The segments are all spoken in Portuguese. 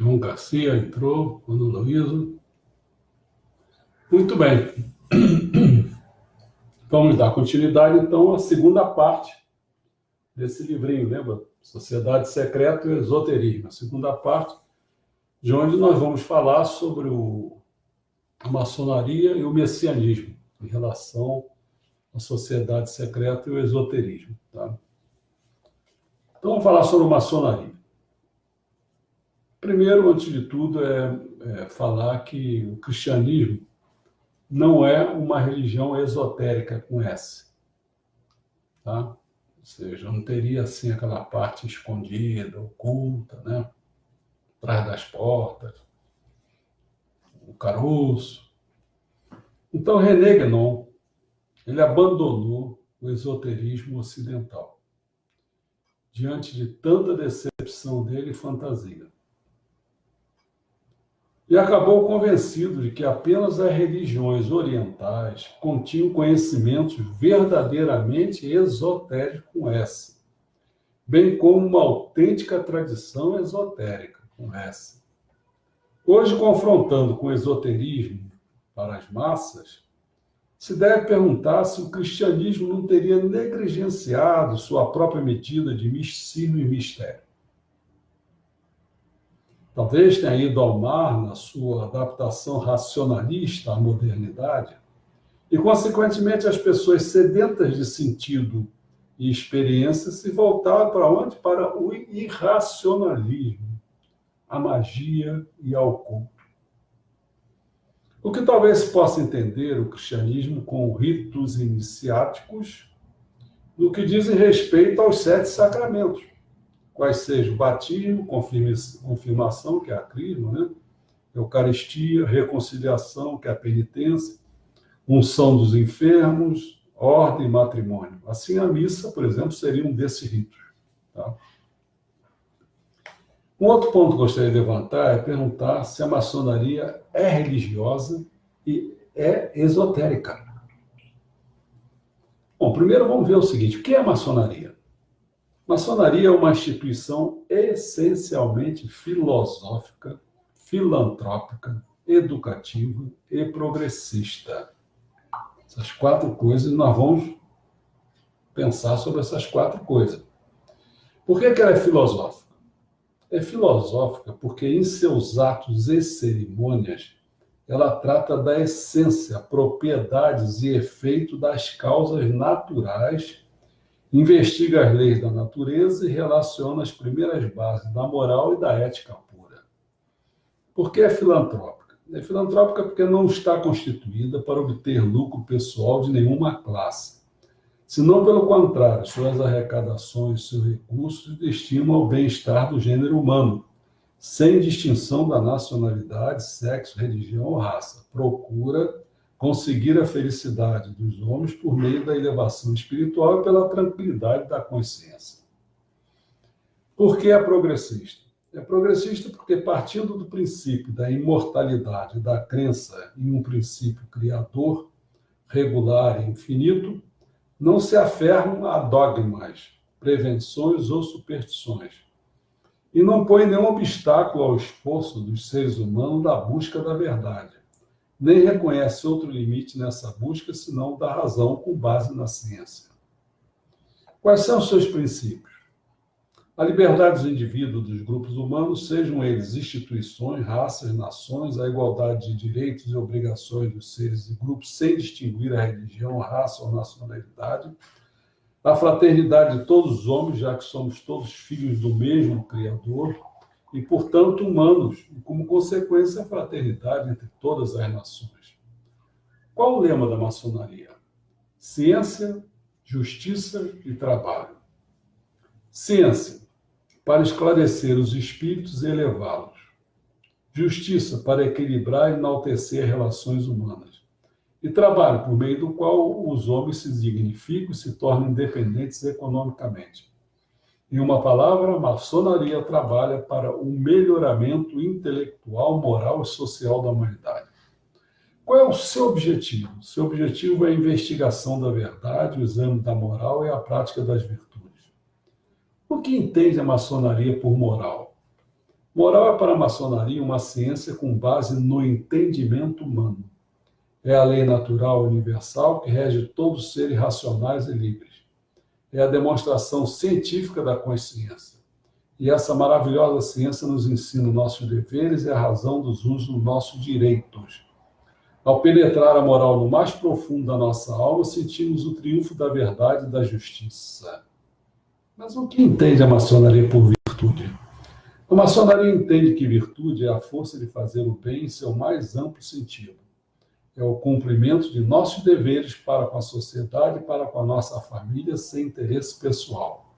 João Garcia entrou, Ana Luísa. Muito bem. Vamos dar continuidade, então, à segunda parte desse livrinho, lembra? Sociedade Secreta e o Esoterismo. A segunda parte, de onde nós vamos falar sobre a maçonaria e o messianismo, em relação à sociedade secreta e o esoterismo. Tá? Então, vamos falar sobre maçonaria. Primeiro, antes de tudo, falar que o cristianismo não é uma religião esotérica com S. Tá? Ou seja, não teria assim aquela parte escondida, oculta, né? Atrás das portas, o caroço. Então, René Guénon, ele abandonou o esoterismo ocidental diante de tanta decepção dele e fantasia. E acabou convencido de que apenas as religiões orientais continham conhecimentos verdadeiramente esotéricos com S, bem como uma autêntica tradição esotérica com S. Hoje, confrontando com o esoterismo para as massas, se deve perguntar se o cristianismo não teria negligenciado sua própria medida de misticismo e mistério. Talvez tenha ido ao mar na sua adaptação racionalista à modernidade, e, consequentemente, as pessoas sedentas de sentido e experiência se voltaram para onde? Para o irracionalismo, a magia e ao oculto. O que talvez se possa entender o cristianismo com ritos iniciáticos no que dizem respeito aos 7 sacramentos, quais sejam o batismo, confirmação, que é a crisma, né? Eucaristia, reconciliação, que é a penitência, unção dos enfermos, ordem e matrimônio. Assim, a missa, por exemplo, seria um desses ritos. Tá? Um outro ponto que eu gostaria de levantar é perguntar se a maçonaria é religiosa e é esotérica. Bom, primeiro vamos ver o seguinte: o que é a maçonaria? Maçonaria é uma instituição essencialmente filosófica, filantrópica, educativa e progressista. Essas 4 coisas, nós vamos pensar sobre essas 4 coisas. Por que ela é filosófica? É filosófica porque em seus atos e cerimônias ela trata da essência, propriedades e efeito das causas naturais, investiga as leis da natureza e relaciona as primeiras bases da moral e da ética pura. Por que é filantrópica? É filantrópica porque não está constituída para obter lucro pessoal de nenhuma classe, senão, pelo contrário, suas arrecadações, seus recursos destinam ao bem-estar do gênero humano, sem distinção da nacionalidade, sexo, religião ou raça. Procura conseguir a felicidade dos homens por meio da elevação espiritual e pela tranquilidade da consciência. Por que é progressista? É progressista porque, partindo do princípio da imortalidade, da crença em um princípio criador, regular e infinito, não se aferram a dogmas, prevenções ou superstições, e não põe nenhum obstáculo ao esforço dos seres humanos da busca da verdade, nem reconhece outro limite nessa busca senão da razão com base na ciência. Quais são os seus princípios? A liberdade dos indivíduos, dos grupos humanos, sejam eles instituições, raças, nações, a igualdade de direitos e obrigações dos seres e grupos sem distinguir a religião, a raça ou nacionalidade, a fraternidade de todos os homens, já que somos todos filhos do mesmo Criador e, portanto, humanos, e, como consequência, a fraternidade entre todas as nações. Qual o lema da maçonaria? Ciência, justiça e trabalho. Ciência, para esclarecer os espíritos e elevá-los. Justiça, para equilibrar e enaltecer relações humanas. E trabalho, por meio do qual os homens se dignificam e se tornam independentes economicamente. Em uma palavra, a maçonaria trabalha para o melhoramento intelectual, moral e social da humanidade. Qual é o seu objetivo? Seu objetivo é a investigação da verdade, o exame da moral e a prática das virtudes. O que entende a maçonaria por moral? Moral é para a maçonaria uma ciência com base no entendimento humano. É a lei natural universal que rege todos os seres racionais e livres. É a demonstração científica da consciência. E essa maravilhosa ciência nos ensina nossos deveres e a razão dos usos dos nossos direitos. Ao penetrar a moral no mais profundo da nossa alma, sentimos o triunfo da verdade e da justiça. Mas o que entende a maçonaria por virtude? A maçonaria entende que virtude é a força de fazer o bem em seu mais amplo sentido. É o cumprimento de nossos deveres para com a sociedade e para com a nossa família sem interesse pessoal.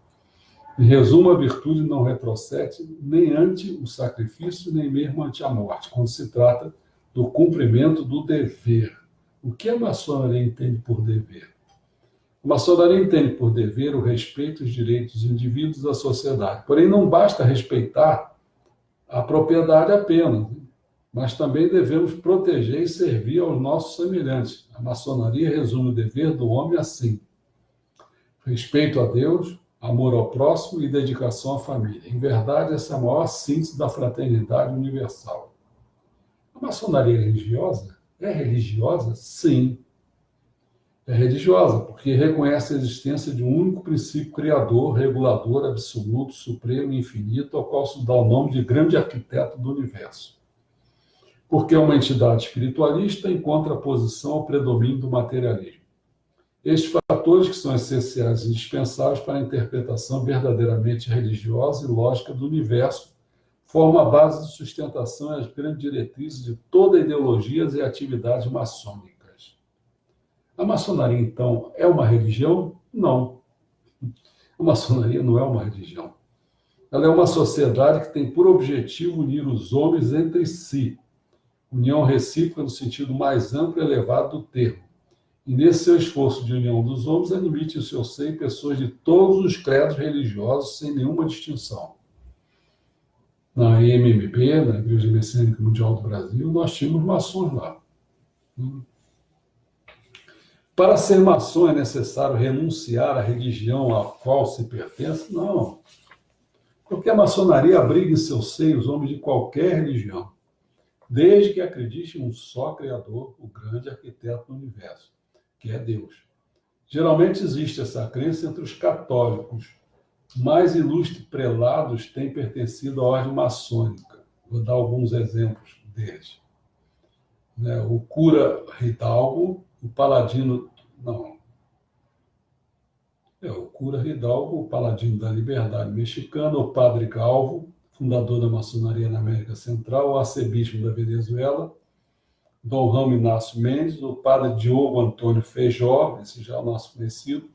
Em resumo, a virtude não retrocede nem ante o sacrifício, nem mesmo ante a morte, quando se trata do cumprimento do dever. O que a maçonaria entende por dever? A maçonaria entende por dever o respeito aos direitos dos indivíduos da sociedade. Porém, não basta respeitar a propriedade apenas, mas também devemos proteger e servir aos nossos semelhantes. A maçonaria resume o dever do homem assim: respeito a Deus, amor ao próximo e dedicação à família. Em verdade, essa é a maior síntese da fraternidade universal. A maçonaria é religiosa? É religiosa? Sim. É religiosa, porque reconhece a existência de um único princípio criador, regulador, absoluto, supremo e infinito, ao qual se dá o nome de grande arquiteto do universo. Porque é uma entidade espiritualista em contraposição ao predomínio do materialismo. Estes fatores que são essenciais e indispensáveis para a interpretação verdadeiramente religiosa e lógica do universo formam a base de sustentação e as grandes diretrizes de toda a ideologias e atividades maçônicas. A maçonaria, então, é uma religião? Não. A maçonaria não é uma religião. Ela é uma sociedade que tem por objetivo unir os homens entre si. União recíproca no sentido mais amplo e elevado do termo. E nesse seu esforço de união dos homens, admite o seu seio pessoas de todos os credos religiosos, sem nenhuma distinção. Na IMMB, na Igreja Messiânica Mundial do Brasil, nós tínhamos maçons lá. Para ser maçom é necessário renunciar à religião à qual se pertence? Não. Porque a maçonaria abriga em seu seio os homens de qualquer religião, desde que acredite em um só Criador, o grande arquiteto do universo, que é Deus. Geralmente existe essa crença entre os católicos. Mais ilustres prelados têm pertencido à ordem maçônica. Vou dar alguns exemplos deles. O cura Hidalgo, o paladino... o cura Hidalgo, o paladino da liberdade mexicana, o padre Galvo, fundador da maçonaria na América Central, o arcebispo da Venezuela, Dom Ramo Inácio Mendes, o padre Diogo Antônio Feijó, esse já é o nosso conhecido,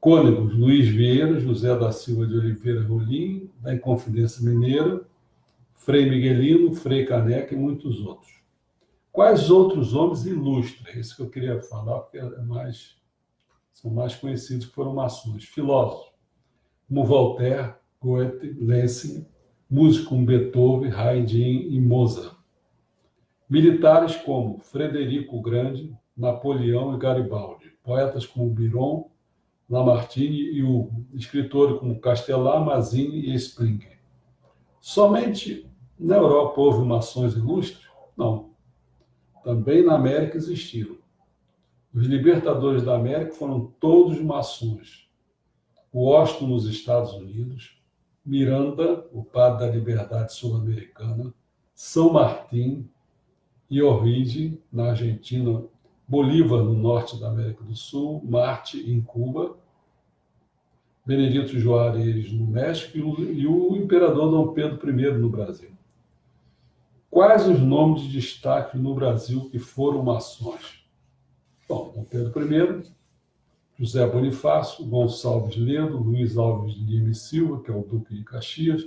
cônegos Luiz Vieira, José da Silva de Oliveira Rolim, da Inconfidência Mineira, Frei Miguelino, Frei Caneca e muitos outros. Quais outros homens ilustres? É isso que eu queria falar, porque são mais conhecidos que foram maçons. Filósofos, como Voltaire, Goethe, Lessing, músicos como Beethoven, Haydn e Mozart. Militares como Frederico o Grande, Napoleão e Garibaldi. Poetas como Byron, Lamartine e Hugo. Escritores como Castelar, Mazzini e Springer. Somente na Europa houve maçons ilustres? Não. Também na América existiram. Os libertadores da América foram todos maçons. Washington, nos Estados Unidos, Miranda, o padre da liberdade sul-americana, São Martín, Iohige, na Argentina, Bolívar, no norte da América do Sul, Marte, em Cuba, Benedito Juárez, no México, e o imperador Dom Pedro I, no Brasil. Quais os nomes de destaque no Brasil que foram maçons? Bom, Dom Pedro I, José Bonifácio, Gonçalves Ledo, Luiz Alves de Lima e Silva, que é o Duque de Caxias,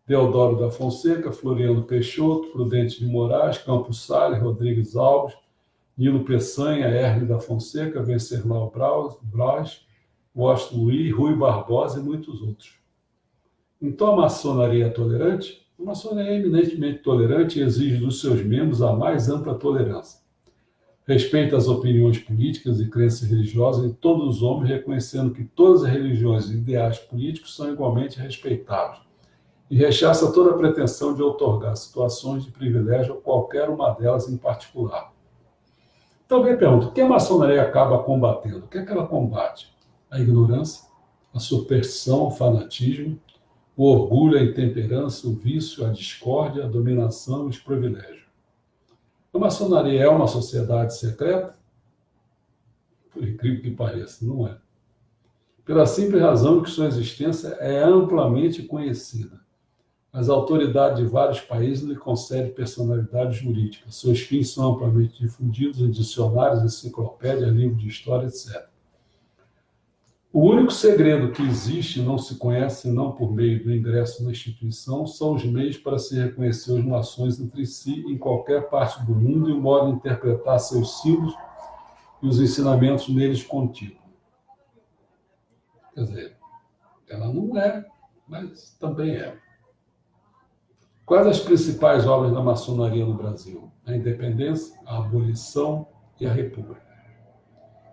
Deodoro da Fonseca, Floriano Peixoto, Prudente de Moraes, Campos Salles, Rodrigues Alves, Nilo Peçanha, Herme da Fonseca, Venceslau Braz, Washington Luiz, Rui Barbosa e muitos outros. Então a maçonaria é tolerante? A maçonaria é eminentemente tolerante e exige dos seus membros a mais ampla tolerância. Respeita as opiniões políticas e crenças religiosas de todos os homens, reconhecendo que todas as religiões e ideais políticos são igualmente respeitáveis. e rechaça toda a pretensão de outorgar situações de privilégio a qualquer uma delas em particular. Então, eu pergunto, o que a maçonaria acaba combatendo? O que é que ela combate? A ignorância, a superstição, o fanatismo, o orgulho, a intemperança, o vício, a discórdia, a dominação e os privilégios. A maçonaria é uma sociedade secreta? Por incrível que pareça, não é. Pela simples razão que sua existência é amplamente conhecida. As autoridades de vários países lhe concedem personalidade jurídica. Seus fins são amplamente difundidos em dicionários, enciclopédias, livros de história, etc. O único segredo que existe e não se conhece, não por meio do ingresso na instituição, são os meios para se reconhecer os maçons entre si em qualquer parte do mundo e o modo de interpretar seus símbolos e os ensinamentos neles contidos. Quer dizer, ela não é, mas também é. Quais as principais obras da maçonaria no Brasil? A independência, a abolição e a república.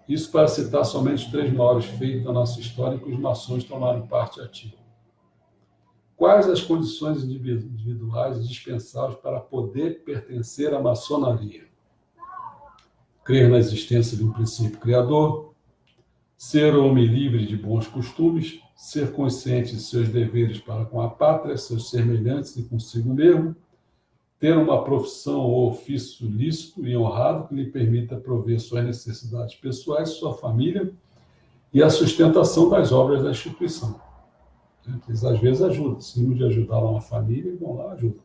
Isso para citar somente os 3 maiores feitos da nossa história em que os maçons tomaram parte ativa. Quais as condições individuais indispensáveis para poder pertencer à maçonaria? Crer na existência de um princípio criador, ser homem livre de bons costumes, ser consciente de seus deveres para com a pátria, seus semelhantes e consigo mesmo, ter uma profissão ou ofício lícito e honrado que lhe permita prover suas necessidades pessoais, sua família e a sustentação das obras da instituição. Eles às vezes ajudam, sim, de ajudar lá uma família, e vão lá ajudam.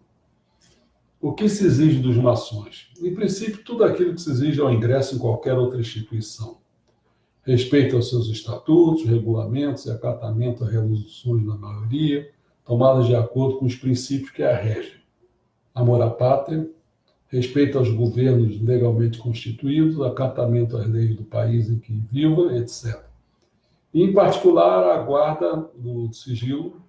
O que se exige dos maçons? Em princípio, tudo aquilo que se exige ao ingresso em qualquer outra instituição. Respeito aos seus estatutos, regulamentos e acatamento às resoluções da maioria, tomadas de acordo com os princípios que a regem. Amor à pátria, respeito aos governos legalmente constituídos, acatamento às leis do país em que viva, etc. E, em particular, a guarda do sigilo,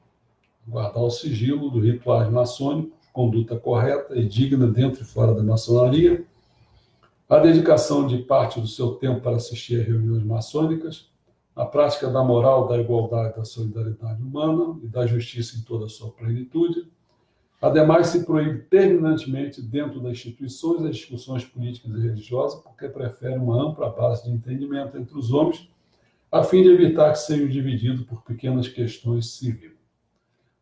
guardar o sigilo dos rituais maçônicos, conduta correta e digna dentro e fora da maçonaria, a dedicação de parte do seu tempo para assistir a reuniões maçônicas, a prática da moral, da igualdade, da solidariedade humana e da justiça em toda a sua plenitude. Ademais, se proíbe terminantemente dentro das instituições as discussões políticas e religiosas, porque prefere uma ampla base de entendimento entre os homens, a fim de evitar que sejam divididos por pequenas questões civis.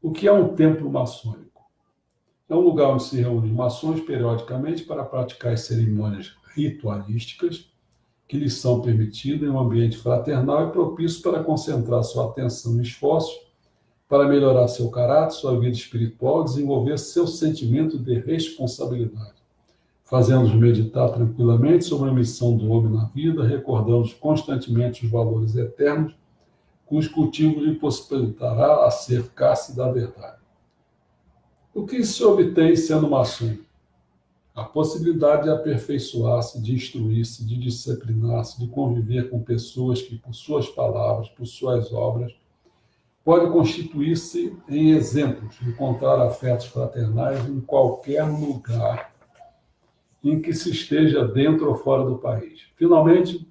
O que é um templo maçônico? É um lugar onde se reúnem maçons periodicamente para praticar as cerimônias ritualísticas que lhes são permitidas em um ambiente fraternal e propício para concentrar sua atenção e esforços para melhorar seu caráter, sua vida espiritual, desenvolver seu sentimento de responsabilidade, fazendo-os meditar tranquilamente sobre a missão do homem na vida, recordando-os constantemente os valores eternos, cujo cultivo lhe possibilitará acercar-se da verdade. O que se obtém sendo maçom? A possibilidade de aperfeiçoar-se, de instruir-se, de disciplinar-se, de conviver com pessoas que, por suas palavras, por suas obras, pode constituir-se em exemplos, encontrar afetos fraternais em qualquer lugar em que se esteja dentro ou fora do país. Finalmente,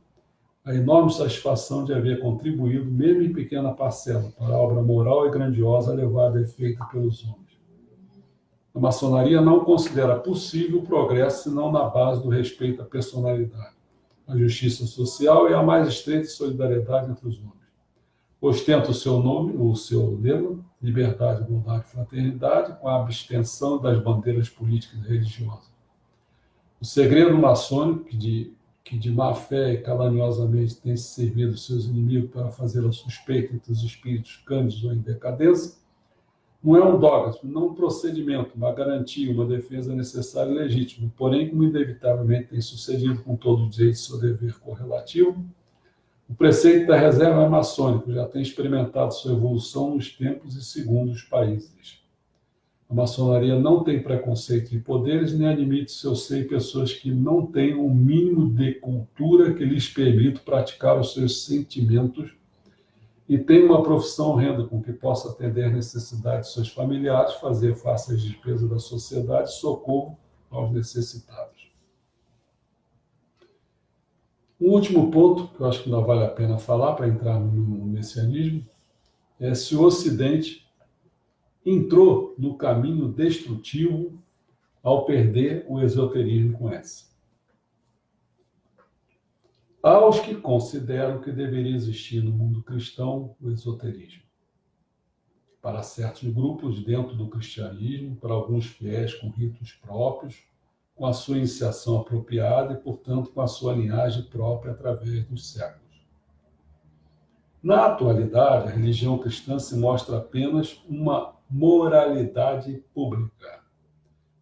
a enorme satisfação de haver contribuído, mesmo em pequena parcela, para a obra moral e grandiosa levada a efeito pelos homens. A maçonaria não considera possível o progresso senão na base do respeito à personalidade, a justiça social e a mais estreita solidariedade entre os homens. Ostenta o seu nome, o seu lema, liberdade, bondade e fraternidade, com a abstenção das bandeiras políticas e religiosas. O segredo maçônico, que de má fé e caluniosamente tem servido seus inimigos para fazer a suspeita entre os espíritos cândidos ou em decadência, não é um dogma, não um procedimento, uma garantia, uma defesa necessária e legítima, porém, como inevitavelmente tem sucedido com todo o direito de seu dever correlativo, o preceito da reserva maçônica já tem experimentado sua evolução nos tempos e segundo os países. A maçonaria não tem preconceito de poderes nem admite seu seio pessoas que não tenham o mínimo de cultura que lhes permita praticar os seus sentimentos e tem uma profissão renda com que possa atender às necessidades de seus familiares, fazer face às despesas da sociedade e socorro aos necessitados. Um último ponto, que eu acho que não vale a pena falar para entrar no messianismo, é se o Ocidente entrou no caminho destrutivo ao perder o esoterismo com essa. Aos que consideram que deveria existir no mundo cristão o esoterismo. Para certos grupos dentro do cristianismo, para alguns fiéis com ritos próprios, com a sua iniciação apropriada e, portanto, com a sua linhagem própria através dos séculos. Na atualidade, a religião cristã se mostra apenas uma moralidade pública.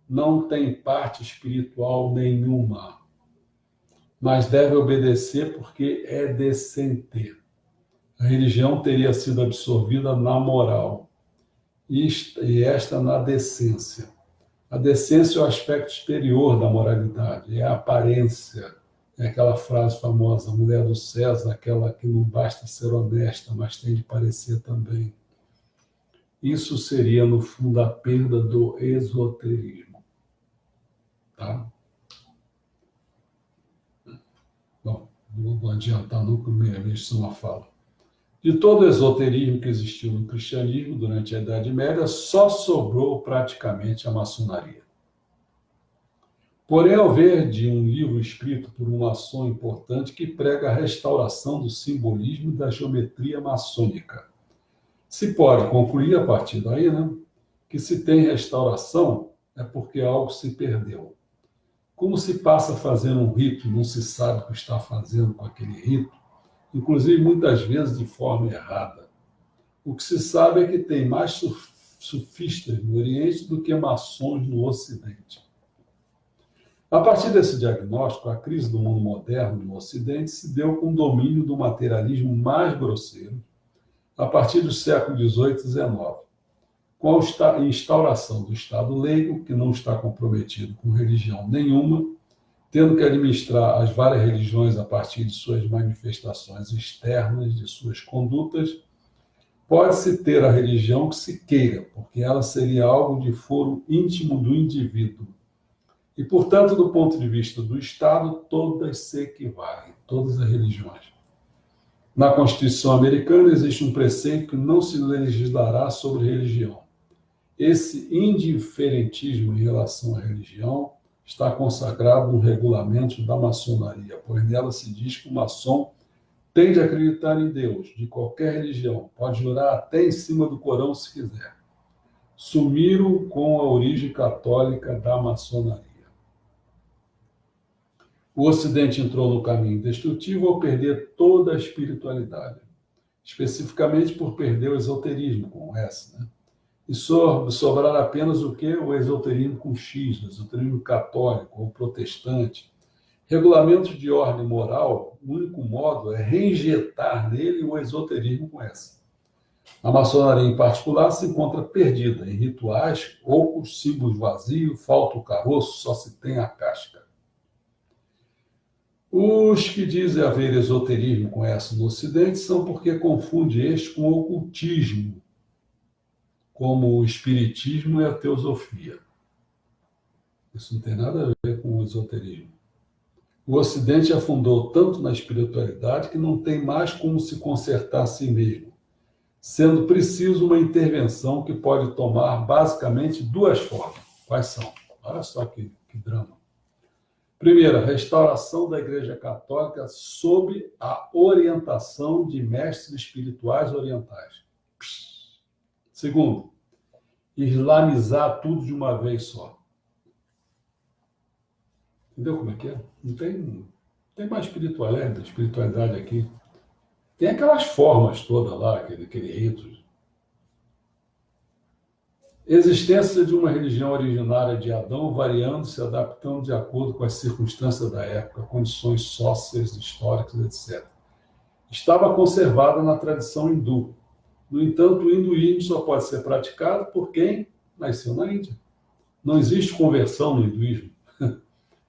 Não tem parte espiritual nenhuma, mas deve obedecer porque é decente. A religião teria sido absorvida na moral e esta na decência. A decência é o aspecto exterior da moralidade, é a aparência. É aquela frase famosa, a mulher do César, aquela que não basta ser honesta, mas tem de parecer também. Isso seria, no fundo, a perda do esoterismo. Tá? Bom, não vou adiantar nunca, minha lição fala. De todo o esoterismo que existiu no cristianismo durante a Idade Média, só sobrou praticamente a maçonaria. Porém, ao ver de um livro escrito por um maçom importante que prega a restauração do simbolismo e da geometria maçônica, se pode concluir a partir daí, né, que se tem restauração é porque algo se perdeu. Como se passa a fazer um rito e não se sabe o que está fazendo com aquele rito, inclusive muitas vezes de forma errada. O que se sabe é que tem mais sufistas no Oriente do que maçons no Ocidente. A partir desse diagnóstico, a crise do mundo moderno no Ocidente se deu com o domínio do materialismo mais grosseiro a partir do século XVIII e XIX, com a instauração do Estado leigo, que não está comprometido com religião nenhuma, tendo que administrar as várias religiões a partir de suas manifestações externas, de suas condutas. Pode-se ter a religião que se queira, porque ela seria algo de foro íntimo do indivíduo. E, portanto, do ponto de vista do Estado, todas se equivalem, todas as religiões. Na Constituição americana existe um preceito que não se legislará sobre religião. Esse indiferentismo em relação à religião está consagrado no regulamento da maçonaria, pois nela se diz que o maçom tem de acreditar em Deus, de qualquer religião, pode jurar até em cima do Corão se quiser. Sumiram com a origem católica da maçonaria. O Ocidente entrou no caminho destrutivo ao perder toda a espiritualidade, especificamente por perder o esoterismo, com essa, né? E sobrar apenas o quê? O esoterismo com X, o esoterismo católico ou protestante. Regulamento de ordem moral, o único modo é reinjetar nele o esoterismo com essa. A maçonaria, em particular, se encontra perdida em rituais, ocos, símbolos vazios, falta o caroço, só se tem a casca. Os que dizem haver esoterismo com essa no Ocidente são porque confundem este com o ocultismo, como o espiritismo e a teosofia. Isso não tem nada a ver com o esoterismo. O Ocidente afundou tanto na espiritualidade que não tem mais como se consertar a si mesmo, sendo preciso uma intervenção que pode tomar basicamente duas formas. Quais são? Olha só que drama. Primeiro, a restauração da Igreja Católica sob a orientação de mestres espirituais orientais. Segundo, islamizar tudo de uma vez só. Entendeu como é que é? Não tem mais espiritualidade aqui. Tem aquelas formas todas lá, aquele rito. Existência de uma religião originária de Adão, variando, se adaptando de acordo com as circunstâncias da época, condições sócias, históricas, etc. Estava conservada na tradição hindu. No entanto, o hinduísmo só pode ser praticado por quem nasceu na Índia. Não existe conversão no hinduísmo.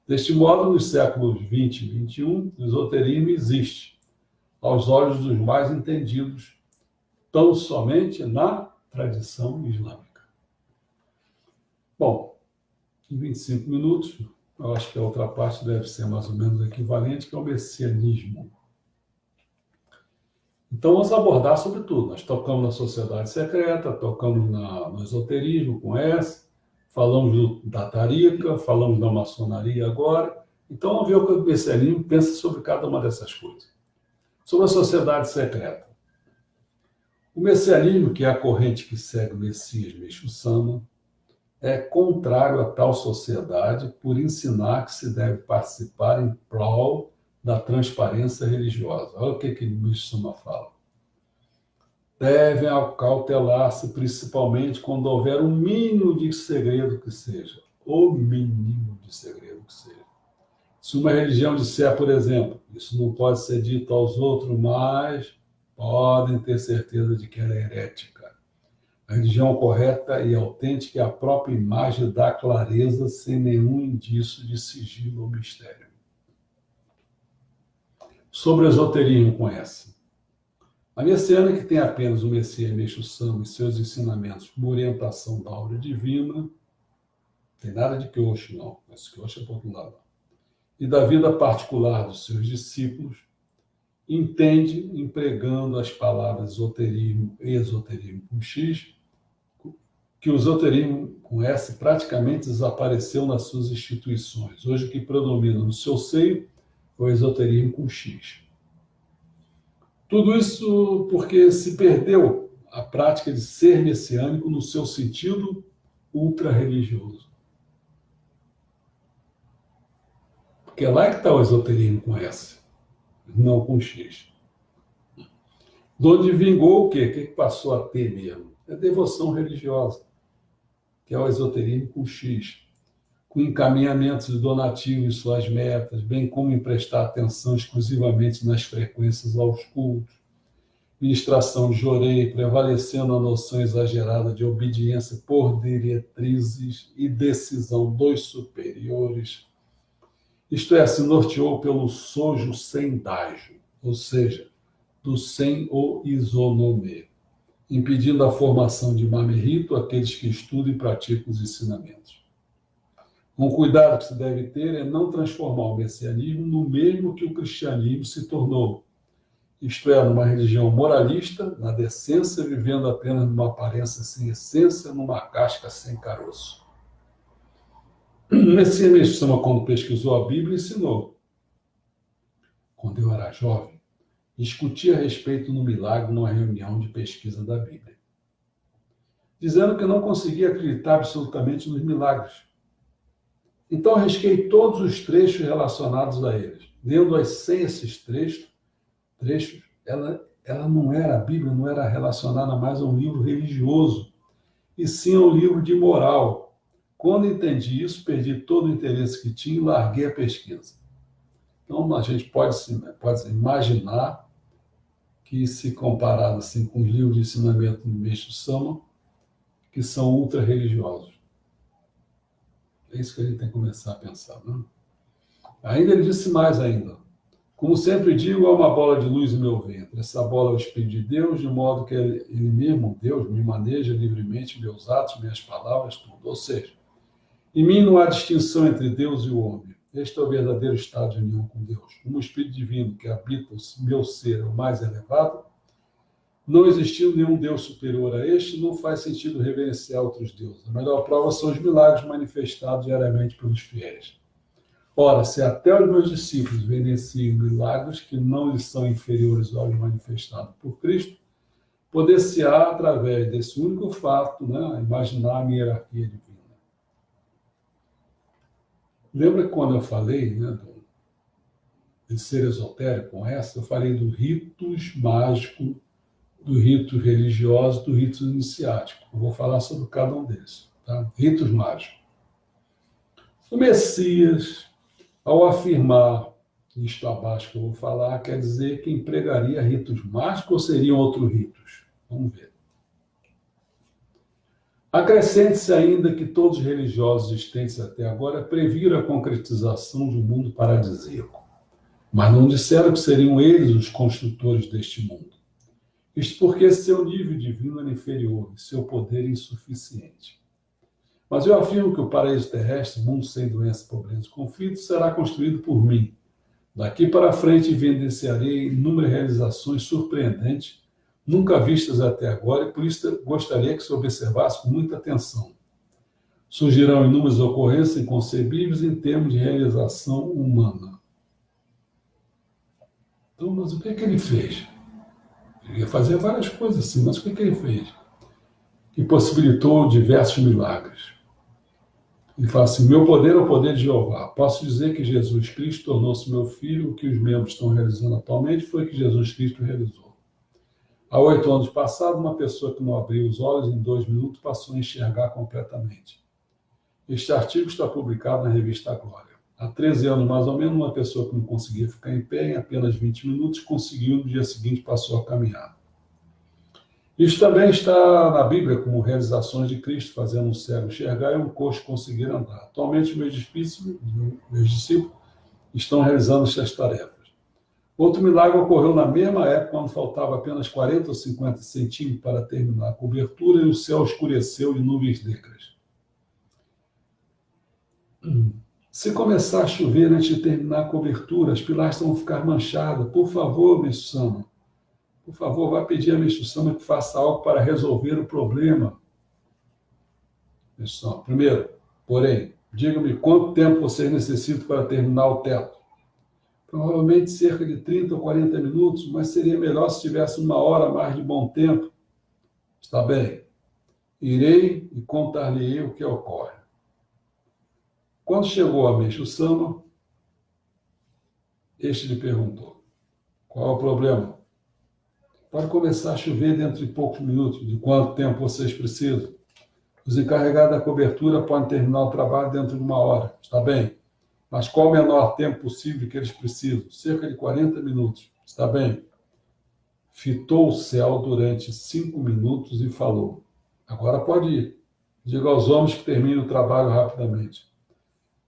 Deste modo, nos séculos XX e XXI, o esoterismo existe, aos olhos dos mais entendidos, tão somente na tradição islâmica. Bom, em 25 minutos, eu acho que a outra parte deve ser mais ou menos equivalente, que é o messianismo. Então, vamos abordar sobre tudo. Nós tocamos na sociedade secreta, tocamos no esoterismo com S, falamos da tarica, falamos da maçonaria agora. Então, vamos ver o que o messianismo pensa sobre cada uma dessas coisas. Sobre a sociedade secreta. O messianismo, que é a corrente que segue o Messias Meixo Sama, é contrário a tal sociedade por ensinar que se deve participar em prol da transparência religiosa. Olha o que Meixo Sama fala. Devem acautelar-se principalmente quando houver um mínimo de segredo que seja. O mínimo de segredo que seja. Se uma religião disser, por exemplo, isso não pode ser dito aos outros, mas podem ter certeza de que ela é herética. A religião correta e autêntica é a própria imagem da clareza, sem nenhum indício de sigilo ou mistério. Sobre o esoterismo com essa. A messiânica, que tem apenas o Messias Meixo Sama e seus ensinamentos como orientação da obra divina, não tem nada de Kyosho, não. Mas Kyosho é por outro lado. E da vida particular dos seus discípulos, entende, empregando as palavras esoterismo e esoterismo com X, que o esoterismo com S praticamente desapareceu nas suas instituições. Hoje o que predomina no seu seio é o esoterismo com X. Tudo isso porque se perdeu a prática de ser messiânico no seu sentido ultra-religioso. Porque é lá que está o esoterismo com S, não com X. De onde vingou o quê? O que passou a ter mesmo? É devoção religiosa, que é o esoterismo com X, com encaminhamentos de donativos em suas metas, bem como em prestar atenção exclusivamente nas frequências aos cultos, ministração de jorei, prevalecendo a noção exagerada de obediência por diretrizes e decisão dos superiores. Isto é, se norteou pelo sojo sendajo, ou seja, do sem o isonome, impedindo a formação de mamerito àqueles que estudam e praticam os ensinamentos. Um cuidado que se deve ter é não transformar o messianismo no mesmo que o cristianismo se tornou, isto é, numa religião moralista, na decência, vivendo apenas numa aparência sem essência, numa casca sem caroço. O Messias Meixo Sama, quando pesquisou a Bíblia, ensinou. Quando eu era jovem, discutia a respeito do milagre numa reunião de pesquisa da Bíblia, dizendo que não conseguia acreditar absolutamente nos milagres. Então, arrisquei todos os trechos relacionados a eles. Lendo sem esses trechos, ela não era, a Bíblia não era relacionada mais a um livro religioso, e sim a um livro de moral. Quando entendi isso, perdi todo o interesse que tinha e larguei a pesquisa. Então, a gente pode imaginar que, se comparado assim, com os livros de ensinamento do Meixo Sama, que são ultra-religiosos. É isso que a gente tem que começar a pensar, né? Ainda ele disse mais ainda. Como sempre digo, há uma bola de luz no meu ventre. Essa bola é o Espírito de Deus, de modo que ele mesmo, Deus, me maneja livremente meus atos, minhas palavras, tudo. Ou seja, em mim não há distinção entre Deus e o homem. Este é o verdadeiro estado de união com Deus. Como o Espírito Divino que habita o meu ser é o mais elevado, não existindo nenhum Deus superior a este, não faz sentido reverenciar outros deuses. A melhor prova são os milagres manifestados diariamente pelos fiéis. Ora, se até os meus discípulos evidenciam milagres que não lhes são inferiores aos manifestados por Cristo, poder-se-á, através desse único fato, né, imaginar a minha hierarquia divina. Lembra que quando eu falei, né, de ser esotérico com essa, eu falei do ritos mágico, do rito religioso, do rito iniciático. Eu vou falar sobre cada um deles. Tá? Ritos mágicos. O Messias, ao afirmar isto abaixo que eu vou falar, quer dizer que empregaria ritos mágicos ou seriam outros ritos? Vamos ver. Acrescente-se ainda que todos os religiosos existentes até agora previram a concretização de um mundo paradisíaco, mas não disseram que seriam eles os construtores deste mundo. Isto porque seu nível divino era inferior e seu poder insuficiente. Mas eu afirmo que o paraíso terrestre, mundo sem doenças, problemas e conflitos, será construído por mim, Daqui para frente evidenciarei inúmeras realizações surpreendentes, nunca vistas até agora, e por isso gostaria que se observasse com muita atenção. Surgirão inúmeras ocorrências inconcebíveis em termos de realização humana. Então, mas o que é que ele fez? Ele ia fazer várias coisas assim, mas o que é que ele fez? Que possibilitou diversos milagres. Ele fala assim: meu poder é o poder de Jeová. Posso dizer que Jesus Cristo tornou-se meu filho, o que os membros estão realizando atualmente foi o que Jesus Cristo realizou. Há 8 anos passados, uma pessoa que não abriu os olhos em 2 minutos passou a enxergar completamente. Este artigo está publicado na revista Glória. Há 13 anos, mais ou menos, uma pessoa que não conseguia ficar em pé, em apenas 20 minutos, conseguiu, no dia seguinte, passou a caminhar. Isso também está na Bíblia como realizações de Cristo, fazendo um cego enxergar e um coxo conseguir andar. Atualmente, meus discípulos estão realizando estas tarefas. Outro milagre ocorreu na mesma época, quando faltava apenas 40 ou 50 centímetros para terminar a cobertura e o céu escureceu de nuvens negras. Se começar a chover antes de terminar a cobertura, as pilastras vão ficar manchadas. Por favor, Messama, por favor, vá pedir a Messama que faça algo para resolver o problema. Messama, primeiro, porém, diga-me quanto tempo vocês necessitam para terminar o teto. Provavelmente cerca de 30 ou 40 minutos, mas seria melhor se tivesse 1 hora mais de bom tempo. Está bem. Irei e contar-lhe o que ocorre. Quando chegou a Meixo-sama, este lhe perguntou: qual é o problema? Pode começar a chover dentro de poucos minutos. De quanto tempo vocês precisam? Os encarregados da cobertura podem terminar o trabalho dentro de 1 hora. Está bem. Mas qual o menor tempo possível que eles precisam? Cerca de 40 minutos. Está bem. Fitou o céu durante 5 minutos e falou: agora pode ir. Diga aos homens que terminem o trabalho rapidamente.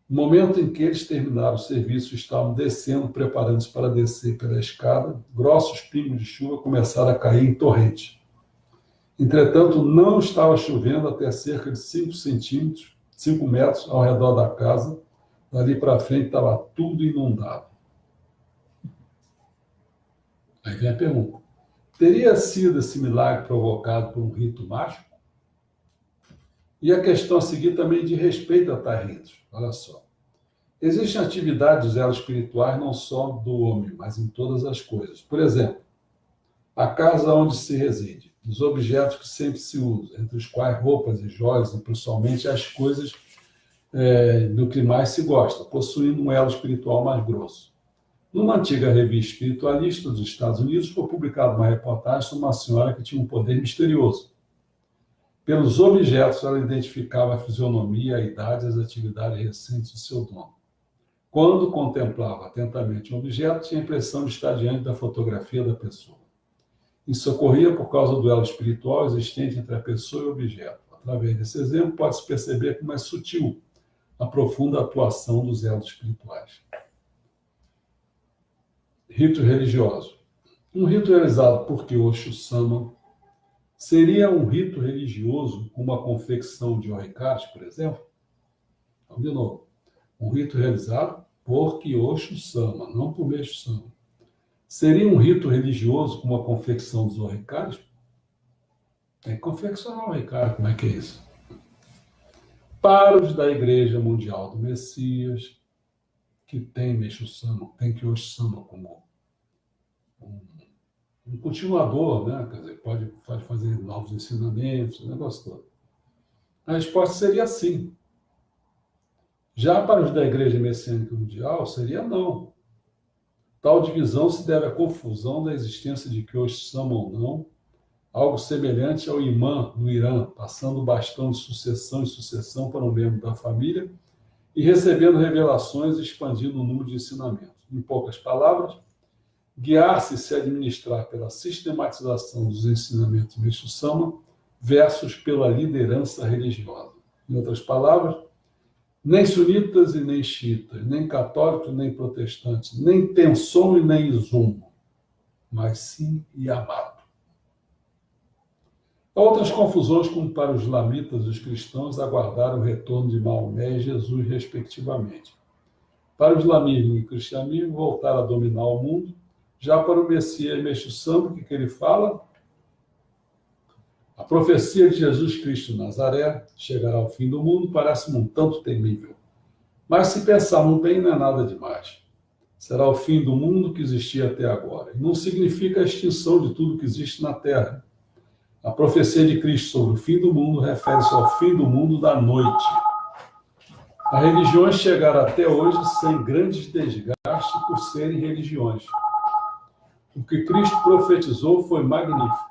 No momento em que eles terminaram o serviço, estavam descendo, preparando-se para descer pela escada, grossos pingos de chuva começaram a cair em torrente. Entretanto, não estava chovendo até cerca de 5 centímetros, 5 metros ao redor da casa. Dali para frente estava tudo inundado. Aí vem a pergunta: teria sido esse milagre provocado por um rito mágico? E a questão a seguir também de respeito a tais ritos. Olha só. Existem atividades dos elos espirituais não só do homem, mas em todas as coisas. Por exemplo, a casa onde se reside, os objetos que sempre se usam, entre os quais roupas e joias, e principalmente as coisas do que mais se gosta, possuindo um elo espiritual mais grosso. Numa antiga revista espiritualista dos Estados Unidos, foi publicada uma reportagem sobre uma senhora que tinha um poder misterioso. Pelos objetos, ela identificava a fisionomia, a idade e as atividades recentes do seu dono. Quando contemplava atentamente um objeto, tinha a impressão de estar diante da fotografia da pessoa. Isso ocorria por causa do elo espiritual existente entre a pessoa e o objeto. Através desse exemplo, pode-se perceber como é sutil a profunda atuação dos elos espirituais. Rito religioso. Um rito realizado por Kyoshi-sama seria um rito religioso com uma confecção de oricários, por exemplo? Então, de novo, um rito realizado por Kyoshi-sama, não por Meixo-sama. Seria um rito religioso com uma confecção dos oricários? Tem que confeccionar o oricário, como é que é isso? Para os da Igreja Mundial do Messias, que tem Meixo-sama, tem Kyoshi-sama como um continuador, né? Quer dizer, pode fazer novos ensinamentos, o negócio todo. A resposta seria sim. Já para os da Igreja Messiânica Mundial, seria não. Tal divisão se deve à confusão da existência de Kyoshi-sama ou não, algo semelhante ao imã no Irã, passando o bastão de sucessão em sucessão para um membro da família e recebendo revelações e expandindo o número de ensinamentos. Em poucas palavras, guiar-se e se administrar pela sistematização dos ensinamentos Meixo-sama versus pela liderança religiosa. Em outras palavras, nem sunitas e nem xiitas, nem católicos nem protestantes, nem Tenson e nem Izumo, mas sim Yamato. Há outras confusões, como para os lamitas e os cristãos aguardaram o retorno de Maomé e Jesus, respectivamente. Para o islamismo e o cristianismo, voltar a dominar o mundo. Já para o Messias Meixo Sama, o que ele fala? A profecia de Jesus Cristo de Nazaré chegará ao fim do mundo, parece-me um tanto temível. Mas se pensarmos bem, não é nada demais. Será o fim do mundo que existia até agora. E não significa a extinção de tudo que existe na Terra. A profecia de Cristo sobre o fim do mundo refere-se ao fim do mundo da noite. As religiões chegaram até hoje sem grandes desgastes por serem religiões. O que Cristo profetizou foi magnífico.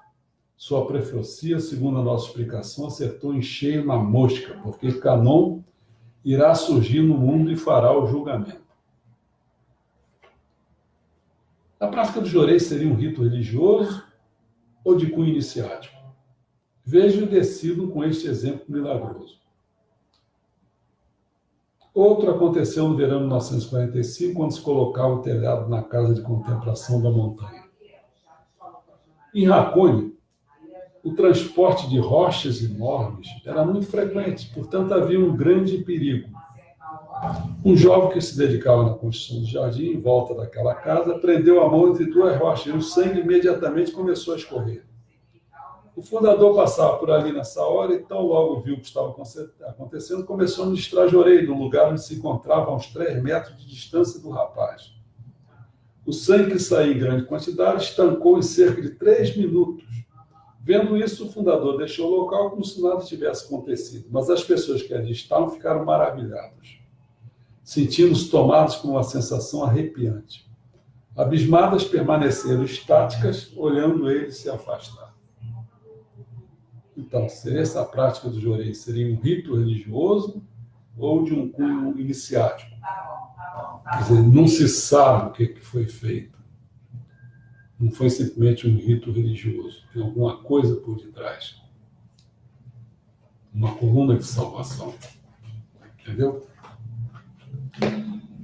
Sua profecia, segundo a nossa explicação, acertou em cheio na mosca, porque Canon irá surgir no mundo e fará o julgamento. A prática do jorei seria um rito religioso ou de cunho iniciático? Vejo e decido com este exemplo milagroso. Outro aconteceu no verão de 1945, quando se colocava o telhado na casa de contemplação da montanha. Em Racone, o transporte de rochas enormes era muito frequente, portanto havia um grande perigo. Um jovem que se dedicava na construção do jardim em volta daquela casa prendeu a mão entre duas rochas e o sangue imediatamente começou a escorrer. O fundador passava por ali nessa hora e tão logo viu o que estava acontecendo, começou a ministrar jorei no lugar onde se encontrava a uns 3 metros de distância do rapaz. O sangue que saía em grande quantidade estancou em cerca de 3 minutos. Vendo isso, o fundador deixou o local como se nada tivesse acontecido, mas as pessoas que ali estavam ficaram maravilhadas, sentindo-se tomadas por uma sensação arrepiante. Abismadas, permaneceram estáticas, olhando ele se afastar. Então, seria essa prática do jorei seria um rito religioso ou de um cunho iniciático? Quer dizer, não se sabe o que foi feito. Não foi simplesmente um rito religioso. Tem alguma coisa por detrás. Uma coluna de salvação. Entendeu?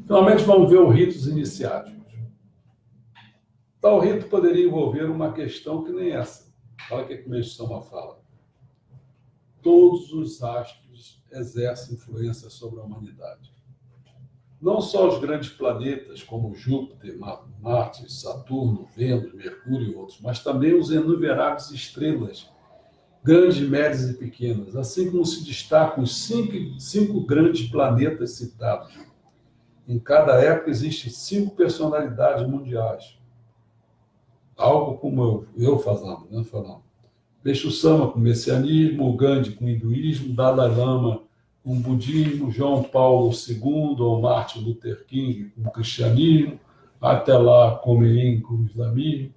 Finalmente, vamos ver os ritos iniciáticos. Tal rito poderia envolver uma questão que nem essa. Olha o que o Meixo Sama fala. Todos os astros exercem influência sobre a humanidade. Não só os grandes planetas, como Júpiter, Marte, Saturno, Vênus, Mercúrio e outros, mas também os inumeráveis estrelas, grandes, médias e pequenas, assim como se destacam os cinco grandes planetas citados. Em cada época existem 5 personalidades mundiais. Algo como eu falando, né? Meixo Sama com messianismo, o Gandhi com hinduísmo, Dalai Lama com budismo, João Paulo II ou Martin Luther King com cristianismo, até lá Khomeini com islamismo.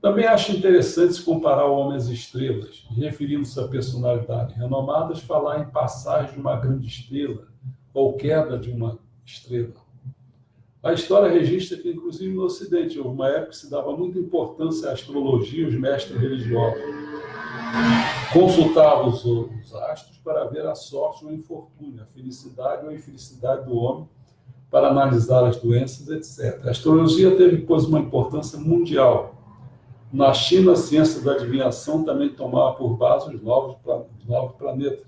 Também acho interessante se comparar o homem às estrelas, e referindo-se a personalidades renomadas, falar em passagem de uma grande estrela ou queda de uma estrela. A história registra que, inclusive no Ocidente, houve uma época que se dava muita importância à astrologia e os mestres religiosos. Consultavam os astros para ver a sorte ou o infortúnio, a felicidade ou a infelicidade do homem, para analisar as doenças, etc. A astrologia teve, pois, uma importância mundial. Na China, a ciência da adivinhação também tomava por base os novos planetas.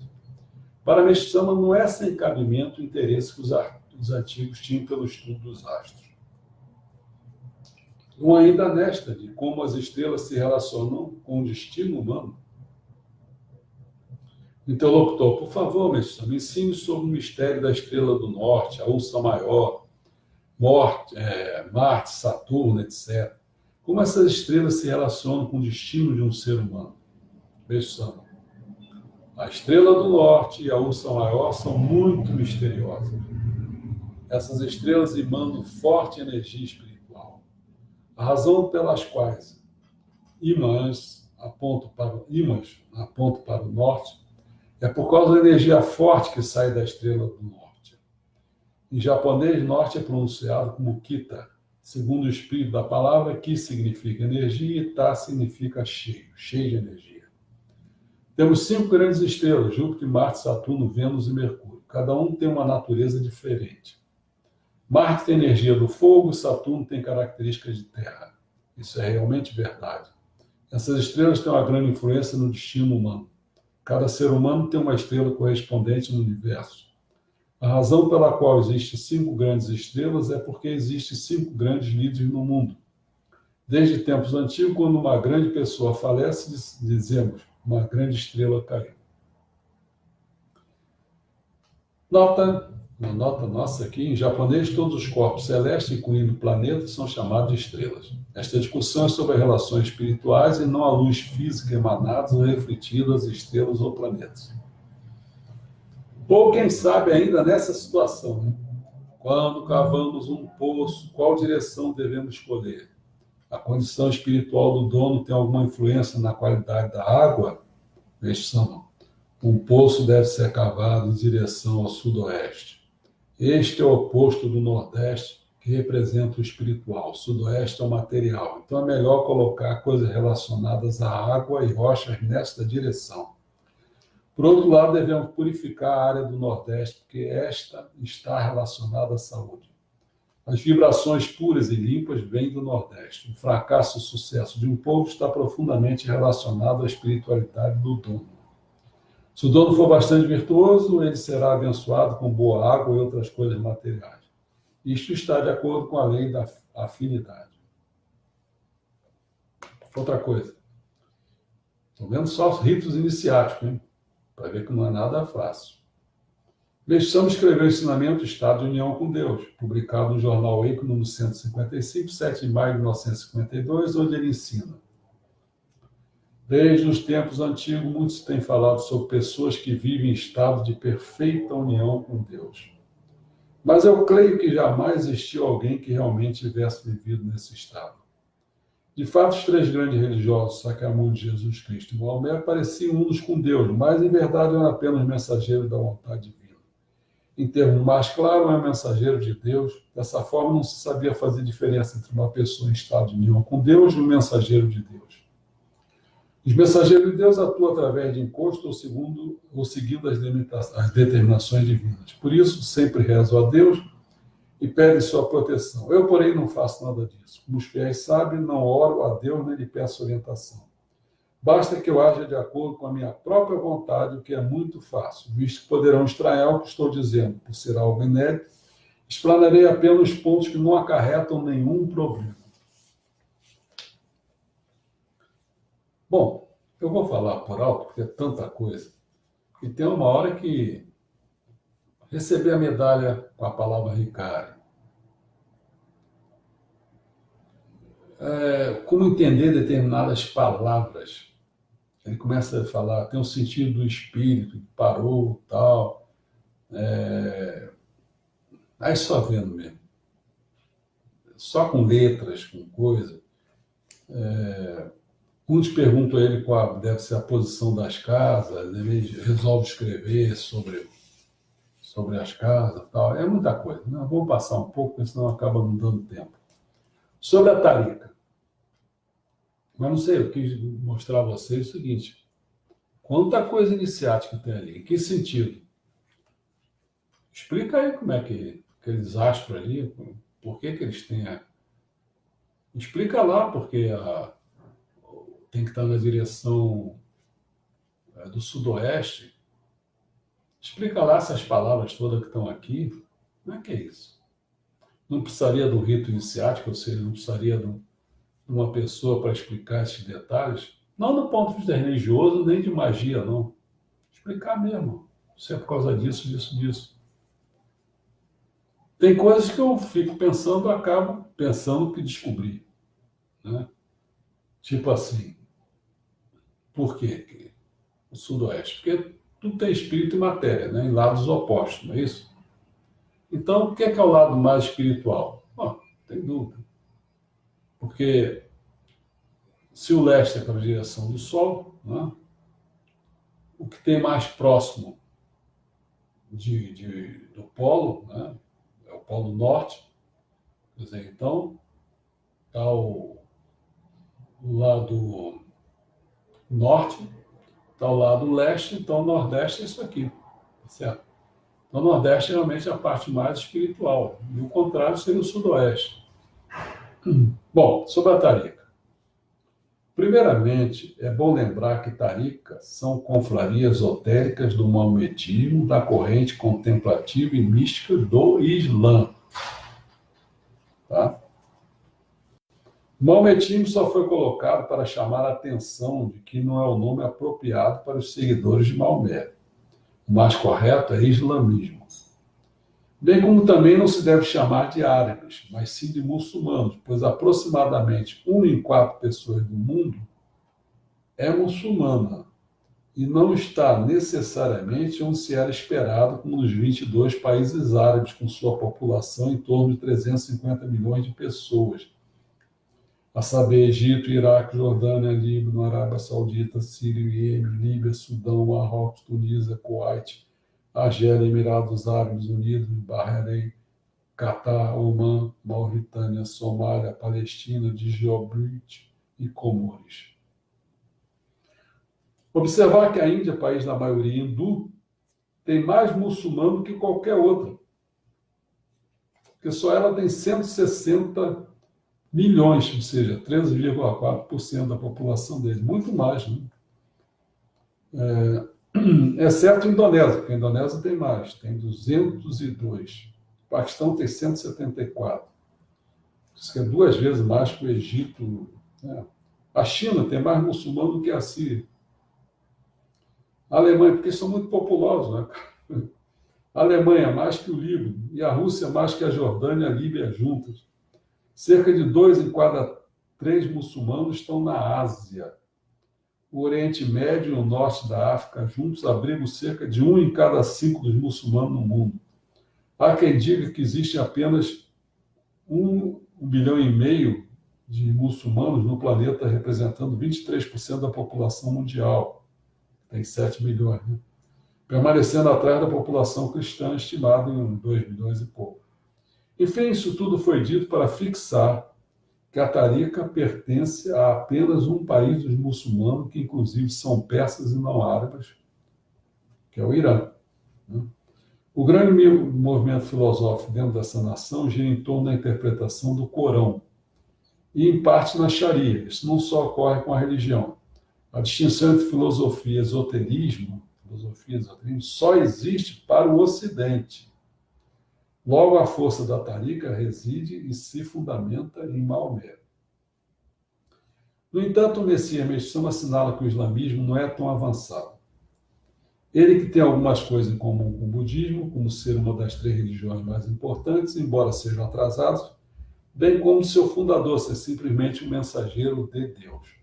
Para Meixo Sama, não é sem cabimento o interesse que os antigos tinham pelo estudo dos astros. Não ainda nesta, de como as estrelas se relacionam com o destino humano. Interlocutor, por favor, Meixo Sama, ensine sobre o mistério da estrela do norte, a Ursa Maior, Marte, Saturno, etc. Como essas estrelas se relacionam com o destino de um ser humano? Meixo Sama. A estrela do norte e a Ursa Maior são muito misteriosas. Essas estrelas emanam forte energia espiritual. A razão pelas quais ímãs apontam para o norte é por causa da energia forte que sai da estrela do norte. Em japonês, norte é pronunciado como kita. Segundo o espírito da palavra, ki significa energia e ta significa cheio de energia. Temos 5 grandes estrelas, Júpiter, Marte, Saturno, Vênus e Mercúrio. Cada um tem uma natureza diferente. Marte tem energia do fogo, Saturno tem características de terra. Isso é realmente verdade. Essas estrelas têm uma grande influência no destino humano. Cada ser humano tem uma estrela correspondente no universo. A razão pela qual existem 5 grandes estrelas é porque existem 5 grandes líderes no mundo. Desde tempos antigos, quando uma grande pessoa falece, dizemos, uma grande estrela caiu. Uma nota nossa aqui, em japonês, todos os corpos celestes, incluindo planetas, são chamados de estrelas. Esta discussão é sobre relações espirituais e não a luz física emanada ou refletida das estrelas ou planetas. Ou quem sabe ainda nessa situação, né? Quando cavamos um poço, qual direção devemos escolher? A condição espiritual do dono tem alguma influência na qualidade da água? Veja, um poço deve ser cavado em direção ao sudoeste. Este é o oposto do nordeste, que representa o espiritual. O sudoeste é o material. Então é melhor colocar coisas relacionadas à água e rochas nesta direção. Por outro lado, devemos purificar a área do nordeste, porque esta está relacionada à saúde. As vibrações puras e limpas vêm do nordeste. O fracasso e o sucesso de um povo está profundamente relacionado à espiritualidade do dono. Se o dono for bastante virtuoso, ele será abençoado com boa água e outras coisas materiais. Isto está de acordo com a lei da afinidade. Outra coisa. Estou vendo só os ritos iniciáticos, hein? Para ver que não é nada fácil. Leixão escreveu o Ensinamento Estado de União com Deus, publicado no jornal Eco, número 155, 7 de maio de 1952, onde ele ensina. Desde os tempos antigos, muitos têm falado sobre pessoas que vivem em estado de perfeita união com Deus. Mas eu creio que jamais existiu alguém que realmente tivesse vivido nesse estado. De fato, os 3 grandes religiosos, Sakyamuni, Jesus Cristo e Maomé, pareciam unos com Deus, mas em verdade eram apenas mensageiros da vontade divina. Em termos mais claros, é mensageiro de Deus. Dessa forma, não se sabia fazer diferença entre uma pessoa em estado de união com Deus e um mensageiro de Deus. Os mensageiros de Deus atuam através de encosto ou seguindo as determinações divinas. Por isso, sempre rezo a Deus e pedem sua proteção. Eu, porém, não faço nada disso. Como os fiéis sabem, não oro a Deus nem lhe peço orientação. Basta que eu haja de acordo com a minha própria vontade, o que é muito fácil, visto que poderão estranhar o que estou dizendo. Por ser algo inédito, explanarei apenas os pontos que não acarretam nenhum problema. Bom, eu vou falar por alto, porque é tanta coisa. E tem uma hora que receber a medalha com a palavra Ricari. Como entender determinadas palavras. Ele começa a falar, tem um sentido do espírito, que parou, tal. Aí só vendo mesmo. Só com letras, com coisa. Muitos perguntam a ele qual deve ser a posição das casas, ele resolve escrever sobre as casas, tal. É muita coisa, né? Vamos passar um pouco, porque senão acaba não dando tempo. Sobre a tarica. Mas não sei, eu quis mostrar a vocês o seguinte. Quanta coisa iniciática tem ali? Em que sentido? Explica aí como é que aqueles astros ali, por que eles têm... Explica lá, porque tem que estar na direção do sudoeste. Explica lá essas palavras todas que estão aqui. Como é que é isso? Não precisaria do rito iniciático, ou seja, não precisaria de uma pessoa para explicar esses detalhes? Não do ponto de vista religioso, nem de magia, não. Explicar mesmo. Isso é por causa disso, disso. Tem coisas que eu fico pensando, acabo pensando que descobri. Né? Tipo assim, por quê? O sudoeste? Porque tudo tem espírito e matéria, né? Em lados opostos, não é isso? Então, o que é o lado mais espiritual? Bom, tem dúvida. Porque se o leste é para a direção do Sol, né? O que tem mais próximo do polo, né? É o polo norte. Quer dizer, então, está o lado norte, está o lado leste, então o nordeste é isso aqui, certo? Então o nordeste realmente é a parte mais espiritual, e o contrário seria o sudoeste. Bom, sobre a tarica. Primeiramente, é bom lembrar que tarica são confrarias esotéricas do maometismo, da corrente contemplativa e mística do Islã. Tá? O maometismo só foi colocado para chamar a atenção de que não é o nome apropriado para os seguidores de Maomé. O mais correto é islamismo. Bem como também não se deve chamar de árabes, mas sim de muçulmanos, pois aproximadamente 1 em 4 pessoas do mundo é muçulmana e não está necessariamente onde se era esperado, como nos 22 países árabes, com sua população em torno de 350 milhões de pessoas, a saber, Egito, Iraque, Jordânia, Líbano, Arábia Saudita, Síria, Iêmen, Líbia, Sudão, Marrocos, Tunísia, Kuwait, Argélia, Emirados Árabes Unidos, Bahrein, Catar, Omã, Mauritânia, Somália, Palestina, Djibouti e Comores. Observar que a Índia, país da maioria hindu, tem mais muçulmano que qualquer outra, porque só ela tem 160 milhões, ou seja, 13,4% da população dele, muito mais, né? Exceto a Indonésia, porque a Indonésia tem mais, tem 202. O Paquistão tem 174. Isso que é 2 vezes mais que o Egito. Né? A China tem mais muçulmano do que a Síria. A Alemanha, porque são muito populosos, né? A Alemanha mais que o Líbano, e a Rússia mais que a Jordânia e a Líbia juntas. Cerca de 2 em cada 3 muçulmanos estão na Ásia. O Oriente Médio e o Norte da África juntos abrigam cerca de 1 em cada 5 dos muçulmanos no mundo. Há quem diga que existe apenas 1,5 bilhão de muçulmanos no planeta, representando 23% da população mundial. Tem 7 milhões, né? Permanecendo atrás da população cristã, estimada em 2 milhões e pouco. Enfim, isso tudo foi dito para fixar que a tarica pertence a apenas um país dos muçulmanos, que inclusive são persas e não árabes, que é o Irã. O grande movimento filosófico dentro dessa nação gira em torno da interpretação do Corão, e em parte na Sharia. Isso não só ocorre com a religião. A distinção entre filosofia e esoterismo só existe para o Ocidente. Logo, a força da tarica reside e se fundamenta em Maomé. No entanto, o Messias Meixão assinala que o islamismo não é tão avançado. Ele que tem algumas coisas em comum com o budismo, como ser uma das 3 religiões mais importantes, embora sejam atrasados, bem como seu fundador ser simplesmente um mensageiro de Deus.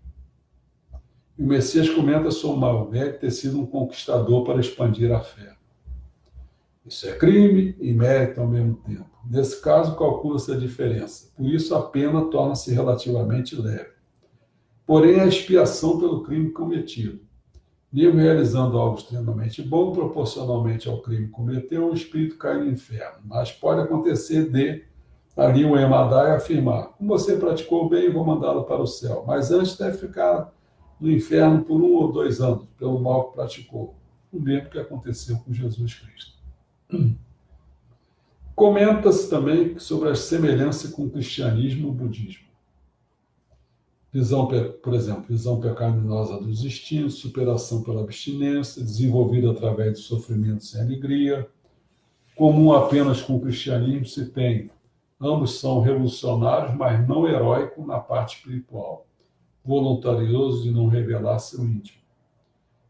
E o Messias comenta sobre Maomé ter sido um conquistador para expandir a fé. Isso é crime e mérito ao mesmo tempo. Nesse caso, calcula-se a diferença. Por isso, a pena torna-se relativamente leve. Porém, a expiação pelo crime cometido. Mesmo realizando algo extremamente bom, proporcionalmente ao crime que cometeu, o espírito cai no inferno. Mas pode acontecer de ali o Emadai afirmar: como você praticou bem, vou mandá-lo para o céu. Mas antes deve ficar no inferno por 1 ou 2 anos, pelo mal que praticou. O mesmo que aconteceu com Jesus Cristo. Comenta-se também sobre a semelhança com o cristianismo e o budismo. Por exemplo, visão pecaminosa dos instintos, superação pela abstinência, desenvolvida através de sofrimento sem alegria. Comum apenas com o cristianismo se tem: ambos são revolucionários, mas não heróicos na parte espiritual, voluntarioso de não revelar seu íntimo.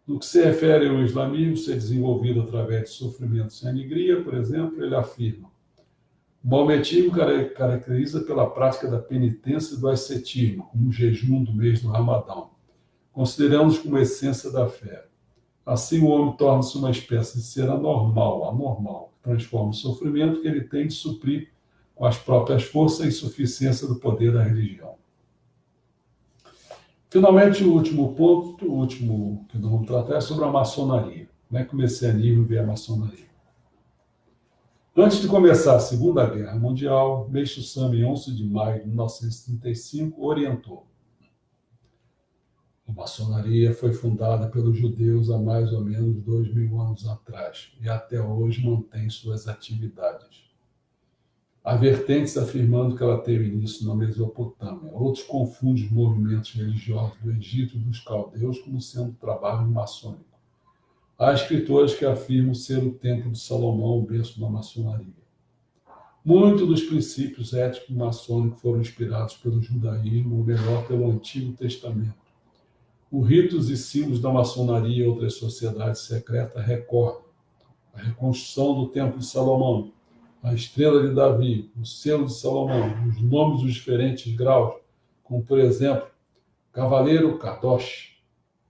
No que se refere ao islamismo ser desenvolvido através de sofrimento sem alegria, por exemplo, ele afirma: o maometismo caracteriza pela prática da penitência e do ascetismo, como o jejum do mês do Ramadão. Consideramos como essência da fé. Assim, o homem torna-se uma espécie de ser anormal, que transforma o sofrimento que ele tem de suprir com as próprias forças e insuficiência do poder da religião. Finalmente, o último ponto, o último que nós vamos tratar é sobre a maçonaria. Como é que o messianismo vê a maçonaria? Antes de começar a Segunda Guerra Mundial, Meixo Sama, em 11 de maio de 1935, orientou: a maçonaria foi fundada pelos judeus há mais ou menos 2.000 anos atrás e até hoje mantém suas atividades. Há vertentes afirmando que ela teve início na Mesopotâmia. Outros confundem os movimentos religiosos do Egito e dos caldeus como sendo trabalho maçônico. Há escritores que afirmam ser o Templo de Salomão o berço da maçonaria. Muitos dos princípios éticos maçônicos foram inspirados pelo judaísmo, ou melhor, pelo Antigo Testamento. Os ritos e símbolos da maçonaria e outras sociedades secretas recordam a reconstrução do Templo de Salomão, a estrela de Davi, o selo de Salomão, os nomes dos diferentes graus, como, por exemplo, Cavaleiro Kadosh,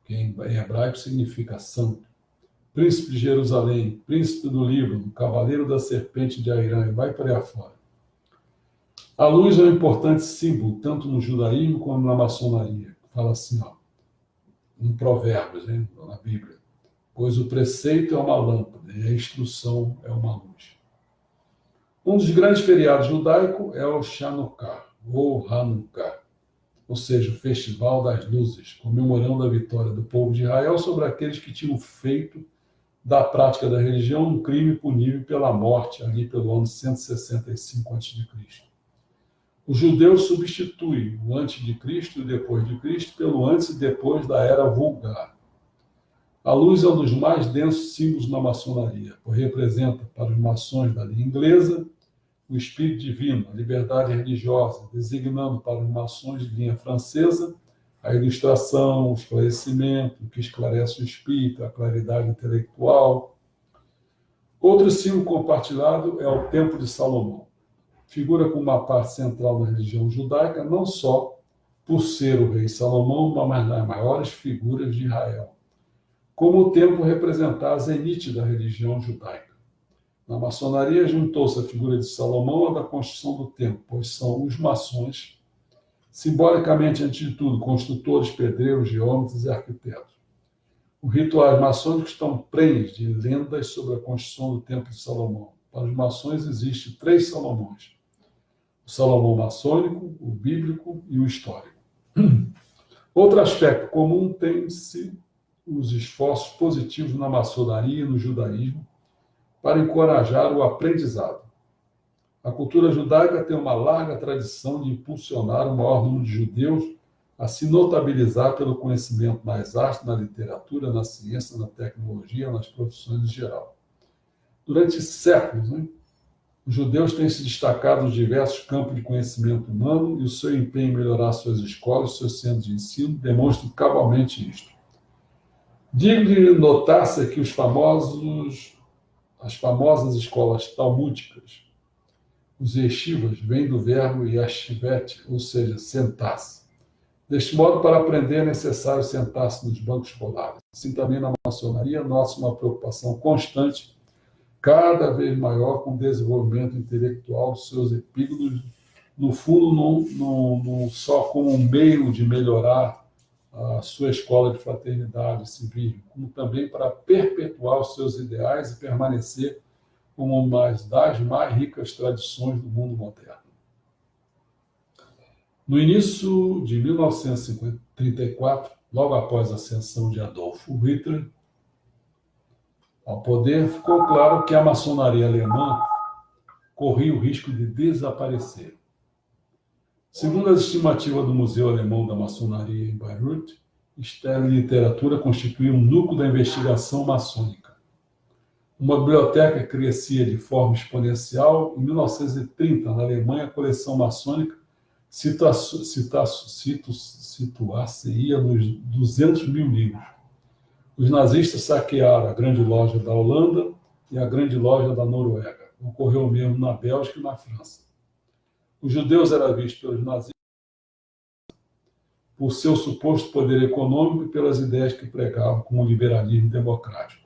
que em hebraico significa santo, Príncipe de Jerusalém, Príncipe do Líbano, Cavaleiro da Serpente de Airã, e vai para aí afora. A luz é um importante símbolo, tanto no judaísmo como na maçonaria. Fala assim, em Provérbios, na Bíblia. Pois o preceito é uma lâmpada e a instrução é uma luz. Um dos grandes feriados judaicos é o Chanukah, ou Hanukkah, ou seja, o Festival das Luzes, comemorando a vitória do povo de Israel sobre aqueles que tinham feito da prática da religião um crime punível pela morte, ali pelo ano 165 a.C. Os judeus substituem o antes de Cristo e o depois de Cristo pelo antes e depois da Era Vulgar. A luz é um dos mais densos símbolos na maçonaria, pois representa para os maçons da linha inglesa o espírito divino, a liberdade religiosa, designando para os maçons de linha francesa a ilustração, o esclarecimento, o que esclarece o espírito, a claridade intelectual. Outro símbolo compartilhado é o Templo de Salomão. Figura como uma parte central na religião judaica, não só por ser o rei Salomão, mas das maiores figuras de Israel. Como o templo representar a zenite da religião judaica. Na maçonaria juntou-se a figura de Salomão à da construção do templo, pois são os maçons, simbolicamente, antes de tudo, construtores, pedreiros, geômetros e arquitetos. Os rituais maçônicos estão prenhes de lendas sobre a construção do Templo de Salomão. Para os maçons existem 3 Salomões: o Salomão maçônico, o bíblico e o histórico. Outro aspecto comum tem-se os esforços positivos na maçonaria e no judaísmo para encorajar o aprendizado. A cultura judaica tem uma larga tradição de impulsionar o maior número de judeus a se notabilizar pelo conhecimento nas artes, na literatura, na ciência, na tecnologia, nas profissões em geral. Durante séculos, os judeus têm se destacado nos diversos campos de conhecimento humano e o seu empenho em melhorar suas escolas, seus centros de ensino, demonstra cabalmente isto. Digno de notar-se aqui as famosas escolas talmúdicas. Os yeshivas vêm do verbo yashivet, ou seja, sentar-se. Deste modo, para aprender é necessário sentar-se nos bancos escolares. Assim também na maçonaria, nota-se uma preocupação constante, cada vez maior, com o desenvolvimento intelectual dos seus epígonos, no fundo, não só como um meio de melhorar a sua escola de fraternidade civil, como também para perpetuar os seus ideais e permanecer como uma das mais ricas tradições do mundo moderno. No início de 1934, logo após a ascensão de Adolf Hitler ao poder, ficou claro que a maçonaria alemã corria o risco de desaparecer. Segundo as estimativas do Museu Alemão da Maçonaria em Bayreuth, História e Literatura constituía um núcleo da investigação maçônica. Uma biblioteca crescia de forma exponencial. Em 1930, na Alemanha, a coleção maçônica situar-se-ia nos 200 mil livros. Os nazistas saquearam a Grande Loja da Holanda e a Grande Loja da Noruega. Ocorreu o mesmo na Bélgica e na França. Os judeus eram vistos pelos nazistas por seu suposto poder econômico e pelas ideias que pregavam, como o liberalismo democrático.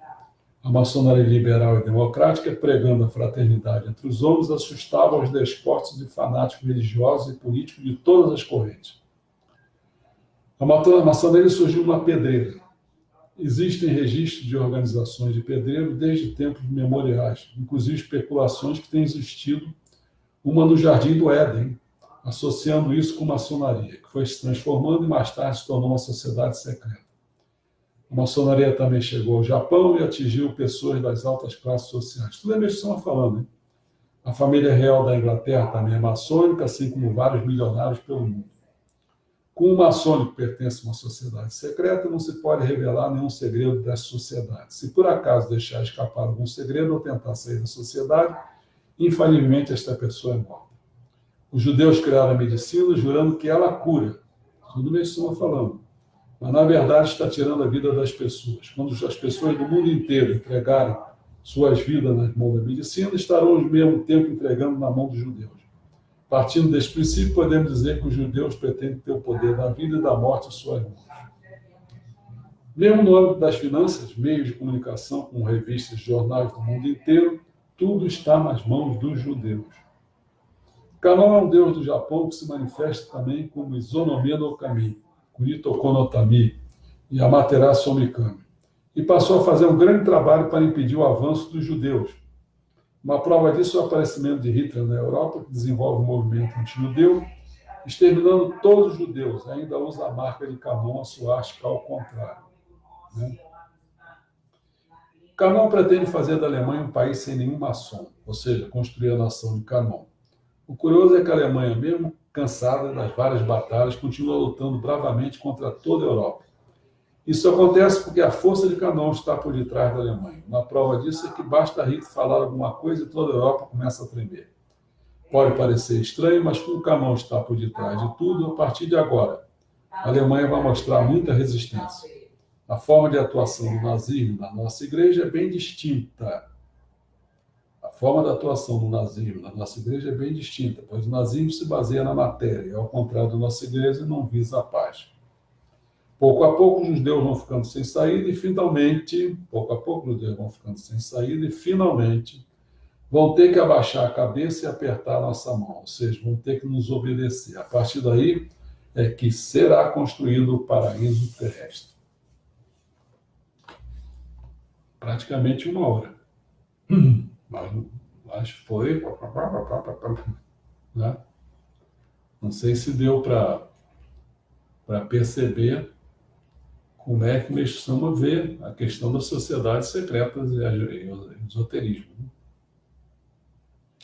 A maçonaria liberal e democrática, pregando a fraternidade entre os homens, assustava os despostos e fanáticos religiosos e políticos de todas as correntes. A maçonaria surgiu na pedreira. Existem registros de organizações de pedreiros desde tempos memoriais, inclusive especulações que tem existido uma no Jardim do Éden, associando isso com maçonaria, que foi se transformando e mais tarde se tornou uma sociedade secreta. A maçonaria também chegou ao Japão e atingiu pessoas das altas classes sociais. Tudo é meio que estamos falando, A família real da Inglaterra também é maçônica, assim como vários milionários pelo mundo. Com o maçônico pertence a uma sociedade secreta, não se pode revelar nenhum segredo dessa sociedade. Se por acaso deixar escapar algum segredo ou tentar sair da sociedade, infalivelmente esta pessoa é morta. Os judeus criaram a medicina jurando que ela cura. Tudo mesmo estão falando. Mas, na verdade, está tirando a vida das pessoas. Quando as pessoas do mundo inteiro entregarem suas vidas nas mãos da medicina, estarão ao mesmo tempo entregando na mão dos judeus. Partindo desse princípio, podemos dizer que os judeus pretendem ter o poder da vida e da morte em suas mãos. Mesmo no âmbito das finanças, meios de comunicação, como revistas e jornais do mundo inteiro, tudo está nas mãos dos judeus. Kannon é um deus do Japão que se manifesta também como Izonome no Kami, Kurito Konotami e Amaterasu Omikami, e passou a fazer um grande trabalho para impedir o avanço dos judeus. Uma prova disso é o aparecimento de Hitler na Europa, que desenvolve um movimento anti-judeu, exterminando todos os judeus, ainda usa a marca de Kannon, a suástica ao contrário. Né? Kannon pretende fazer da Alemanha um país sem nenhum maçom, ou seja, construir a nação de Kannon. O curioso é que a Alemanha, mesmo cansada das várias batalhas, continua lutando bravamente contra toda a Europa. Isso acontece porque a força de Kannon está por detrás da Alemanha. Uma prova disso é que basta Hitler falar alguma coisa e toda a Europa começa a tremer. Pode parecer estranho, mas como Kannon está por detrás de tudo, a partir de agora, a Alemanha vai mostrar muita resistência. A forma de atuação do nazismo na nossa igreja é bem distinta. A forma de atuação do nazismo na nossa igreja é bem distinta, pois o nazismo se baseia na matéria, ao contrário da nossa igreja, não visa a paz. Pouco a pouco, os judeus vão ficando sem saída e, finalmente, vão ter que abaixar a cabeça e apertar a nossa mão, ou seja, vão ter que nos obedecer. A partir daí é que será construído o paraíso terrestre. Praticamente 1 hora. Mas foi... Né? Não sei se deu para perceber como é que Meshama vê a questão das sociedades secretas e o esoterismo. Né?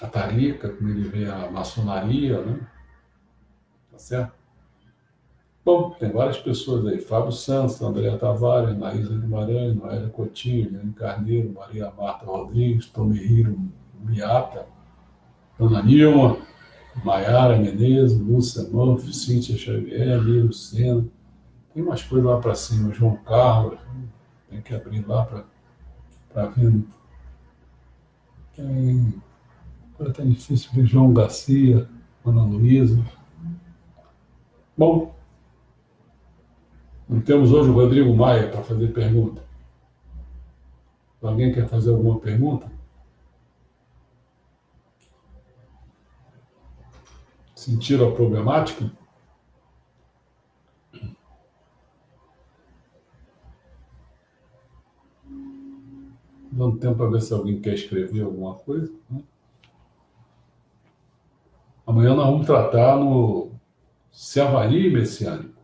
A Tarika, como ele vê a maçonaria, né? Tá certo? Bom, tem várias pessoas aí. Fábio Santos, André Tavares, Naísa Guimarães, Noélia Coutinho, Eliane Carneiro, Maria Marta Rodrigues, Tomihiro Miata, Ana Nilma, Maiara Menezes, Lúcia Manfre, Cíntia Xavier, Lilo Sena. Tem umas coisas lá para cima, João Carlos, tem que abrir lá para ver. Agora está difícil ver João Garcia, Ana Luísa. Bom, não temos hoje o Rodrigo Maia para fazer pergunta. Alguém quer fazer alguma pergunta? Sentiram a problemática? Dando tempo para ver se alguém quer escrever alguma coisa. Né? Amanhã nós vamos tratar no Servaria Messiânico.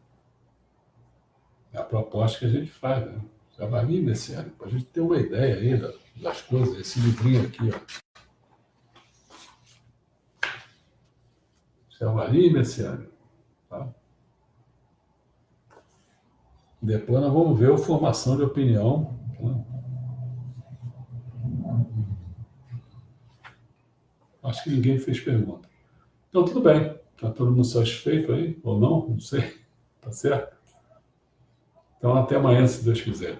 É a proposta que a gente faz, né? Servaria Messiânico, para a gente ter uma ideia aí das coisas. Esse livrinho aqui, ó. Servaria Messiânico. Tá? Depois nós vamos ver a formação de opinião. Né? Acho que ninguém fez pergunta. Então, tudo bem. Está todo mundo satisfeito aí? Ou não? Não sei. Tá certo? Então, até amanhã, se Deus quiser.